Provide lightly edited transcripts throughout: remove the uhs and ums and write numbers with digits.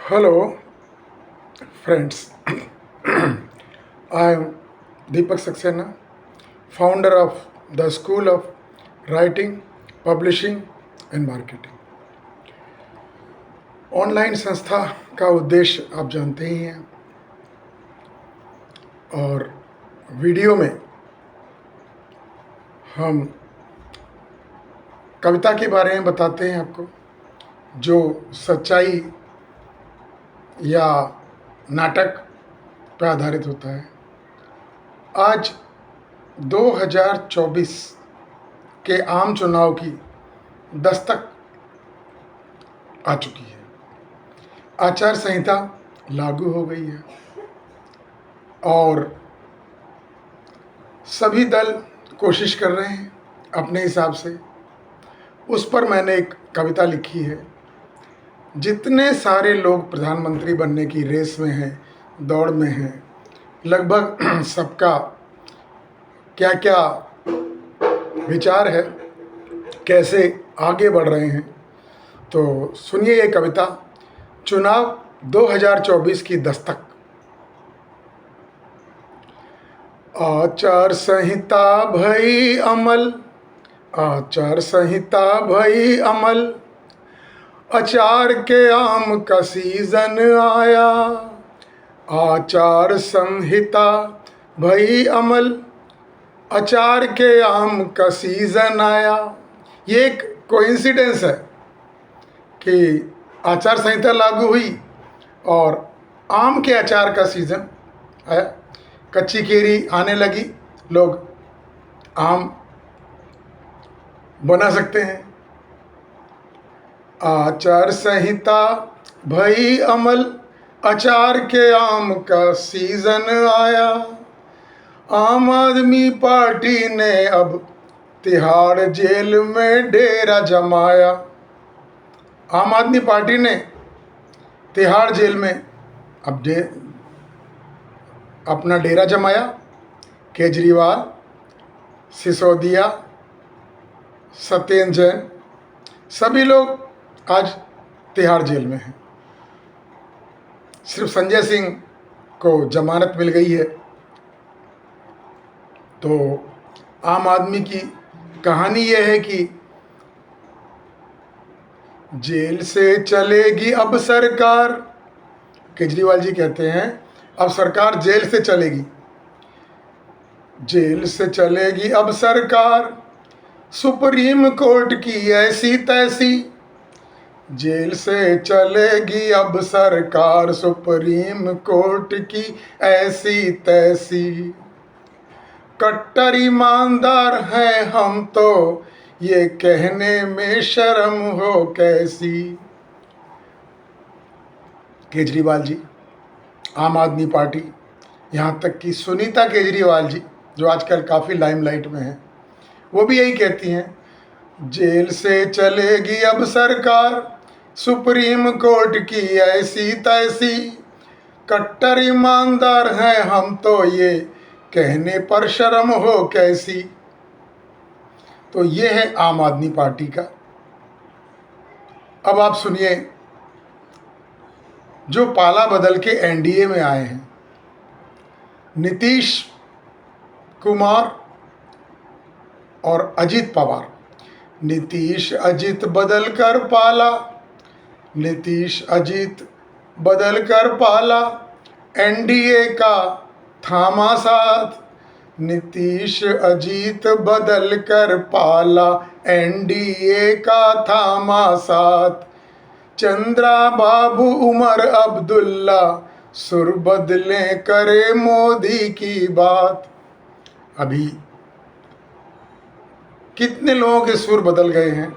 Hello, friends. I am Deepak Saxena, founder of the School of Writing, Publishing and Marketing. Online संस्था का उद्देश्य आप जानते ही हैं, और वीडियो में हम कविता के बारे में बताते हैं आपको, जो सच्चाई या नाटक पर आधारित होता है। आज 2024 के आम चुनाव की दस्तक आ चुकी है। आचार संहिता लागू हो गई है और सभी दल कोशिश कर रहे हैं अपने हिसाब से। उस पर मैंने एक कविता लिखी है। जितने सारे लोग प्रधानमंत्री बनने की रेस में हैं, दौड़ में हैं, लगभग सबका क्या क्या विचार है, कैसे आगे बढ़ रहे हैं। तो सुनिए ये कविता, चुनाव 2024 की दस्तक। आचार संहिता भई अमल, आचार संहिता भई अमल, अचार के आम का सीजन आया। आचार संहिता भई अमल, अचार के आम का सीजन आया। ये एक कोइंसिडेंस है कि आचार संहिता लागू हुई और आम के अचार का सीजन आया। कच्ची केरी आने लगी, लोग आम बना सकते हैं। आचार संहिता भई अमल, अचार के आम का सीजन आया। आम आदमी पार्टी ने अब तिहाड़ जेल में डेरा जमाया। आम आदमी पार्टी ने तिहाड़ जेल में अब अपना डेरा जमाया। केजरीवाल, सिसोदिया, सत्येंद्र जैन, सभी लोग आज तिहाड़ जेल में हैं। सिर्फ संजय सिंह को जमानत मिल गई है। तो आम आदमी की कहानी यह है कि जेल से चलेगी अब सरकार। केजरीवाल जी कहते हैं अब सरकार जेल से चलेगी, जेल से चलेगी अब सरकार। सुप्रीम कोर्ट की ऐसी तैसी, जेल से चलेगी अब सरकार। सुप्रीम कोर्ट की ऐसी तैसी, कट्टर ईमानदार हैं हम तो ये कहने में शर्म हो कैसी। केजरीवाल जी, आम आदमी पार्टी, यहाँ तक कि सुनीता केजरीवाल जी जो आजकल काफ़ी लाइमलाइट में हैं, वो भी यही कहती हैं जेल से चलेगी अब सरकार। सुप्रीम कोर्ट की ऐसी तैसी, कट्टर ईमानदार हैं हम तो ये कहने पर शर्म हो कैसी। तो ये है आम आदमी पार्टी का। अब आप सुनिए जो पाला बदल के एनडीए में आए हैं, नीतीश कुमार और अजित पवार। नीतीश अजित बदल कर पाला, नीतीश अजित बदल कर पाला, एनडीए का थामा साथ। नीतीश अजीत बदल कर पाला, एनडीए का थामा साथ। चंद्रा बाबू उमर अब्दुल्ला, सुर बदले करे मोदी की बात। अभी कितने लोगों के सुर बदल गए हैं।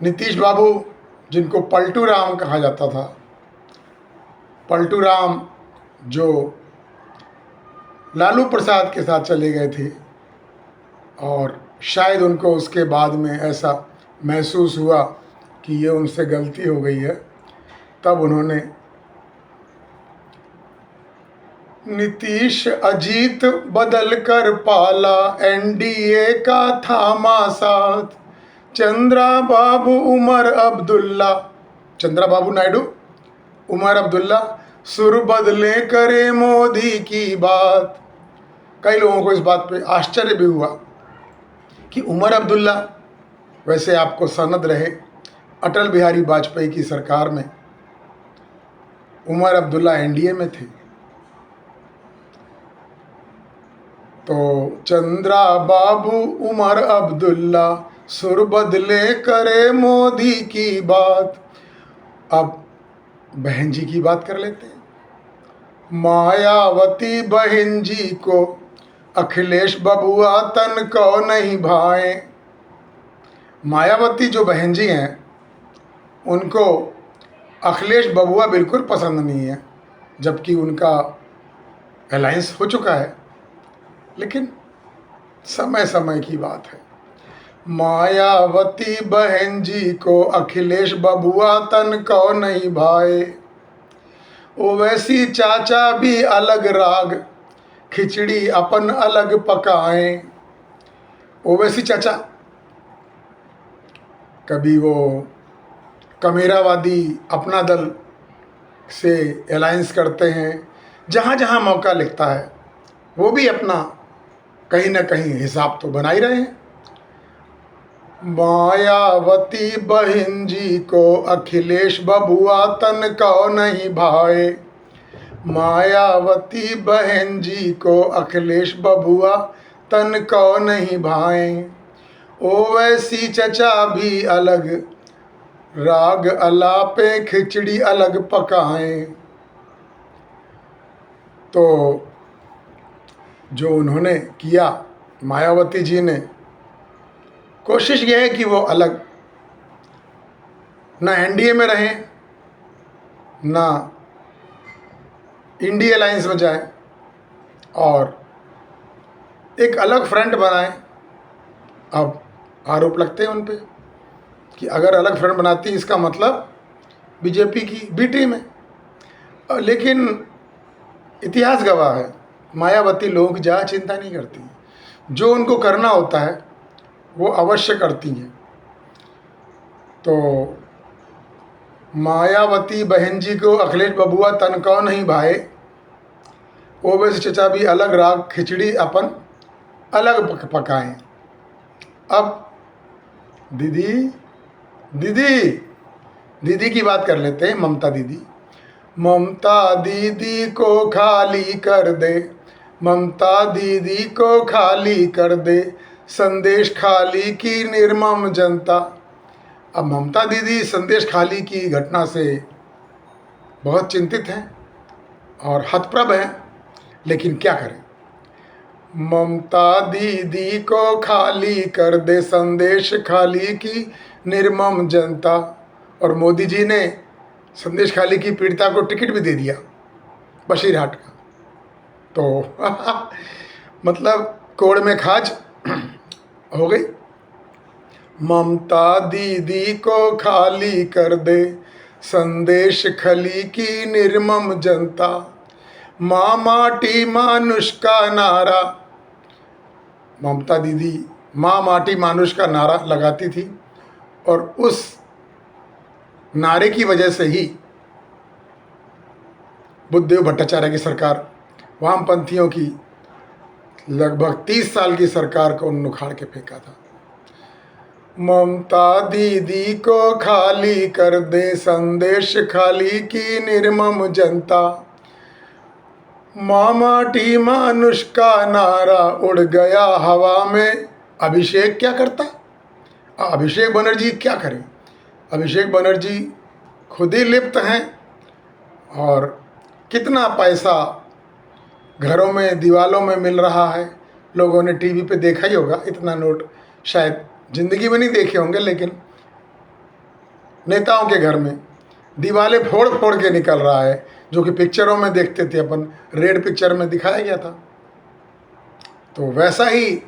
नीतीश बाबू, जिनको पलटू राम कहा जाता था, पलटू राम जो लालू प्रसाद के साथ चले गए थे, और शायद उनको उसके बाद में ऐसा महसूस हुआ कि ये उनसे गलती हो गई है, तब उन्होंने नीतीश अजीत बदल कर पाला, एनडीए का थामा साथ। चंद्रा बाबू उमर अब्दुल्ला, चंद्रा बाबू नायडू उमर अब्दुल्ला सुर बदले करे मोदी की बात। कई लोगों को इस बात पे आश्चर्य भी हुआ कि उमर अब्दुल्ला, वैसे आपको सनद रहे अटल बिहारी वाजपेयी की सरकार में उमर अब्दुल्ला एनडीए में थे, तो चंद्रा बाबू उमर अब्दुल्ला सुर बदले करे मोदी की बात। अब बहन जी की बात कर लेते हैं। मायावती बहन जी को अखिलेश बबुआ तन को नहीं भाए। मायावती जो बहन जी हैं उनको अखिलेश बबुआ बिल्कुल पसंद नहीं है, जबकि उनका अलायंस हो चुका है, लेकिन समय समय की बात है। मायावती बहन जी को अखिलेश बबुआ तन को नहीं भाए। ओवैसी चाचा भी अलग राग खिचड़ी अपन अलग पकाएं। ओवैसी चाचा कभी वो कमेरावादी अपना दल से अलायंस करते हैं, जहाँ जहाँ मौका लिखता है वो भी अपना कहीं ना कहीं हिसाब तो बना ही रहे हैं। मायावती बहन जी को अखिलेश बबुआ तन को नहीं भाए। मायावती बहन जी को अखिलेश बबुआ तन को नहीं भाए। ओवैसी चचा भी अलग राग अलापे खिचड़ी अलग पकाएं। तो जो उन्होंने किया, मायावती जी ने, कोशिश यह है कि वो अलग ना एनडीए में रहें ना इंडिया अलायंस में जाए और एक अलग फ्रंट बनाए। अब आरोप लगते हैं उन पे कि अगर अलग फ्रंट बनाती है इसका मतलब बीजेपी की बी टीम है। लेकिन इतिहास गवाह है, मायावती लोगों की ज़्यादा चिंता नहीं करती, जो उनको करना होता है वो अवश्य करती हैं। तो मायावती बहन जी को अखिलेश बबुआ तन को नहीं भाए। ओवैसी चचा भी अलग राग खिचड़ी अपन अलग पकाएं। अब दीदी दीदी दीदी की बात कर लेते हैं। ममता दीदी, ममता दीदी को खाली कर दे, ममता दीदी को खाली कर दे, संदेश खाली की निर्मम जनता। अब ममता दीदी संदेश खाली की घटना से बहुत चिंतित हैं और हतप्रभ हैं, लेकिन क्या करें। ममता दीदी को खाली कर दे, संदेश खाली की निर्मम जनता। और मोदी जी ने संदेश खाली की पीड़िता को टिकट भी दे दिया बशीरहाट का। तो मतलब कोड़ में खाज हो गई। ममता दीदी को खाली कर दे, संदेश खली की निर्मम जनता। माँ माटी मानुष का नारा, ममता दीदी माँ माटी मानुष का नारा लगाती थी और उस नारे की वजह से ही बुद्धदेव भट्टाचार्य की सरकार, वामपंथियों की लगभग 30 साल की सरकार को उन्होंने उखाड़ के फेंका था। ममता दीदी को खाली कर दे, संदेश खाली की निर्मम जनता। माटी मानुष का नारा उड़ गया हवा में। अभिषेक क्या करता? अभिषेक बनर्जी क्या करें? अभिषेक बनर्जी खुद ही लिप्त हैं और कितना पैसा घरों में दीवालों में मिल रहा है। लोगों ने टीवी पे देखा ही होगा, इतना नोट शायद ज़िंदगी में नहीं देखे होंगे, लेकिन नेताओं के घर में दीवालें फोड़ फोड़ के निकल रहा है, जो कि पिक्चरों में देखते थे अपन, रेड पिक्चर में दिखाया गया था। तो वैसा ही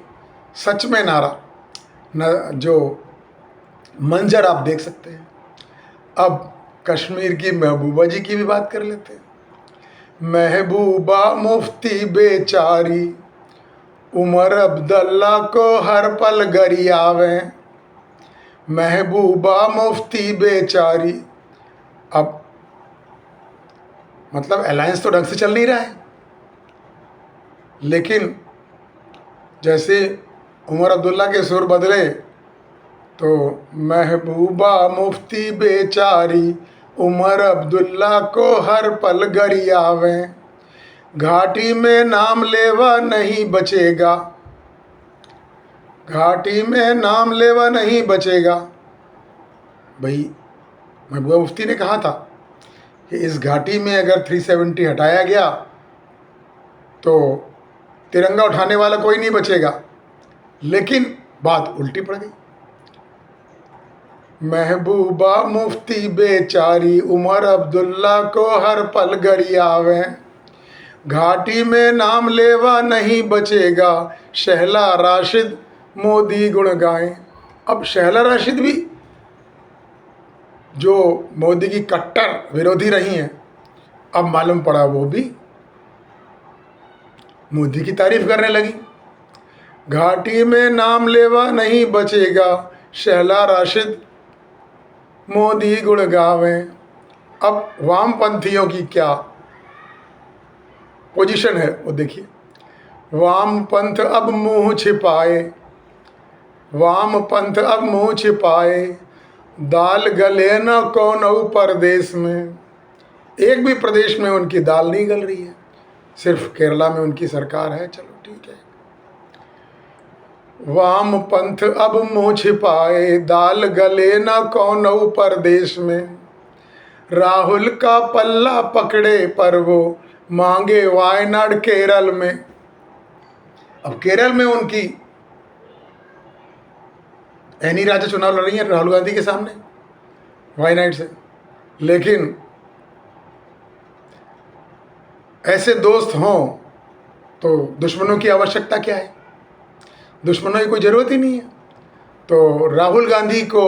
सच में नारा न जो मंजर आप देख सकते हैं। अब कश्मीर की महबूबा जी की भी बात कर लेते हैं। महबूबा मुफ्ती बेचारी, उमर अब्दुल्ला को हर पल गरियावे। महबूबा मुफ्ती बेचारी। अब मतलब अलायंस तो ढंग से चल नहीं रहा है। लेकिन जैसे उमर अब्दुल्ला के सुर बदले तो महबूबा मुफ्ती बेचारी उमर अब्दुल्ला को हर पल गरियावें, घाटी में नाम लेवा नहीं बचेगा, घाटी में नाम लेवा नहीं बचेगा। भाई महबूबा मुफ्ती ने कहा था कि इस घाटी में अगर 370 हटाया गया तो तिरंगा उठाने वाला कोई नहीं बचेगा। लेकिन बात उल्टी पड़ गई। महबूबा मुफ्ती बेचारी उमर अब्दुल्ला को हर पल गरियावें, घाटी में नाम लेवा नहीं बचेगा, शहला राशिद मोदी गुण गाएं। अब शहला राशिद भी जो मोदी की कट्टर विरोधी रही हैं, अब मालूम पड़ा वो भी मोदी की तारीफ करने लगी। घाटी में नाम लेवा नहीं बचेगा, शहला राशिद मोदी गुण गावें। अब वामपंथियों की क्या पोजीशन है वो देखिए। वामपंथ अब मुंह छिपाए, वामपंथ अब मुंह छिपाए, दाल गले न कौनऊ प्रदेश में। एक भी प्रदेश में उनकी दाल नहीं गल रही है, सिर्फ केरला में उनकी सरकार है। चलो ठीक है। वामपंथ अब मुंह छिपाए, दाल गले न कौनऊ प्रदेश में, राहुल का पल्ला पकड़े पर वो मांगे वायनाड केरल में। अब केरल में उनकी एनी राजा चुनाव लड़ रही है राहुल गांधी के सामने वायनाड से। लेकिन ऐसे दोस्त हों तो दुश्मनों की आवश्यकता क्या है? दुश्मनों की कोई ज़रूरत ही नहीं है। तो राहुल गांधी को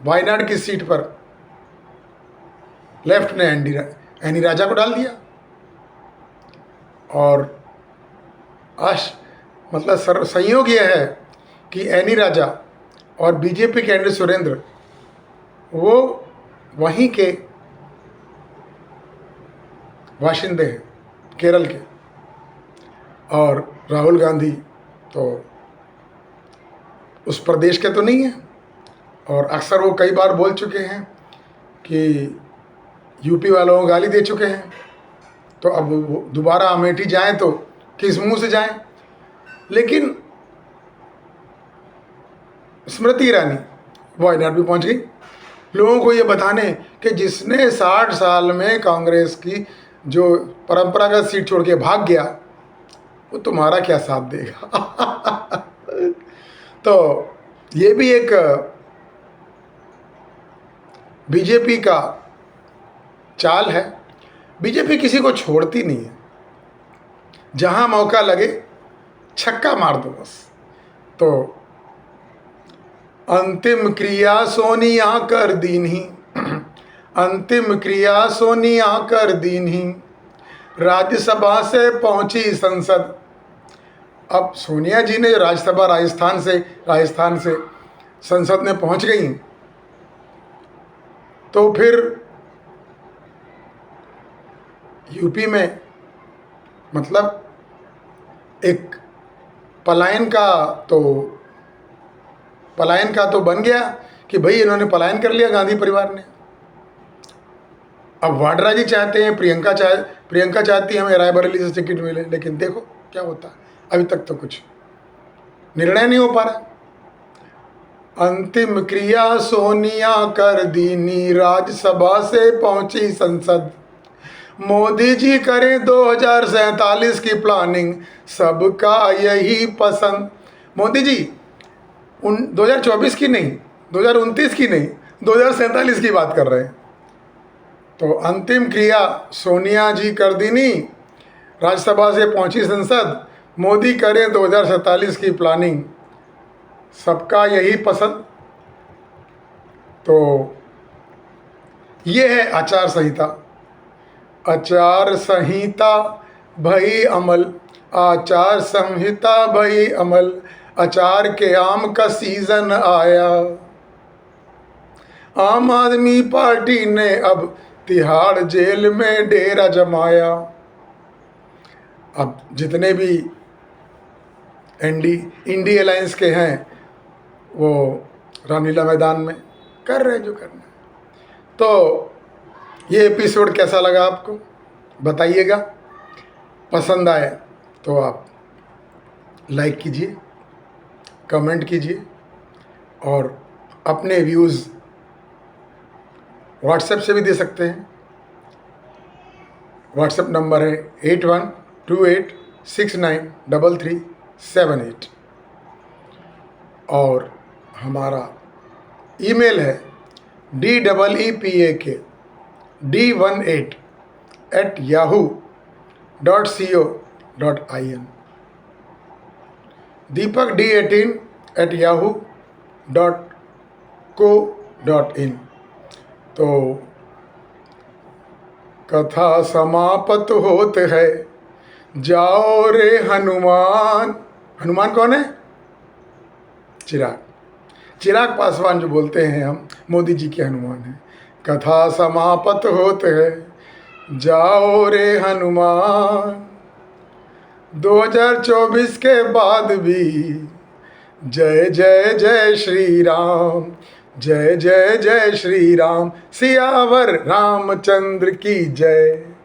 वायनाड की सीट पर लेफ्ट ने एनी राजा को डाल दिया। और मतलब संयोग यह है कि एनी राजा और बीजेपी कैंडिडेट सुरेंद्र वो वहीं के बाशिंदे हैं, केरल के। और राहुल गांधी तो उस प्रदेश के तो नहीं है। और अक्सर वो कई बार बोल चुके हैं कि यूपी वालों को गाली दे चुके हैं। तो अब वो दोबारा अमेठी जाएं तो किस मुंह से जाएं? लेकिन स्मृति ईरानी वायनाड भी पहुंच गई लोगों को ये बताने कि जिसने 60 साल में कांग्रेस की जो परंपरागत सीट छोड़ के भाग गया वो तुम्हारा क्या साथ देगा। तो ये भी एक बीजेपी का चाल है। बीजेपी किसी को छोड़ती नहीं है, जहां मौका लगे छक्का मार दो बस। तो अंतिम क्रिया सोनिया कर दीन्ही, अंतिम क्रिया सोनिया कर दीन्ही, राज्यसभा से पहुंची संसद। अब सोनिया जी ने राज्यसभा राजस्थान से संसद में पहुंच गई, तो फिर यूपी में मतलब एक पलायन का तो बन गया कि भाई इन्होंने पलायन कर लिया गांधी परिवार ने। अब वाड्रा जी चाहते हैं, प्रियंका चाहती है हमें रायबरेली से टिकट मिले। लेकिन देखो क्या होता है, अभी तक तो कुछ निर्णय नहीं हो पा रहा। अंतिम क्रिया सोनिया कर दीनी, राज्यसभा से पहुंची संसद, मोदी जी करें 2047 की प्लानिंग, सबका यही पसंद। मोदी जी 2024 की नहीं, 2029 की नहीं, 2047 की बात कर रहे हैं। तो अंतिम क्रिया सोनिया जी कर दीनी, राज्यसभा से पहुंची संसद, मोदी करें 2047 की प्लानिंग, सबका यही पसंद। तो ये है आचार संहिता। आचार संहिता भई अमल, आचार संहिता भई अमल, अचार के आम का सीजन आया। आम आदमी पार्टी ने अब तिहाड़ जेल में डेरा जमाया। अब जितने भी इंडी अलायंस के हैं वो रामलीला मैदान में कर रहे जो करना है। तो ये एपिसोड कैसा लगा आपको बताइएगा। पसंद आए तो आप लाइक कीजिए, कमेंट कीजिए और अपने व्यूज़ व्हाट्सएप से भी दे सकते हैं। व्हाट्सएप नंबर है 8128693378 और हमारा ईमेल है deepek.d18@yahoo.co.in, deepakd18@yahoo.co.in। तो कथा समाप्त होत है, जाओ रे हनुमान। हनुमान कौन है? चिराग पासवान जो बोलते हैं हम मोदी जी के हनुमान हैं। कथा समाप्त होत है, जाओ रे हनुमान। 2024 के बाद भी जय जय जय श्री राम, जय जय जय श्री राम, सियावर रामचंद्र की जय।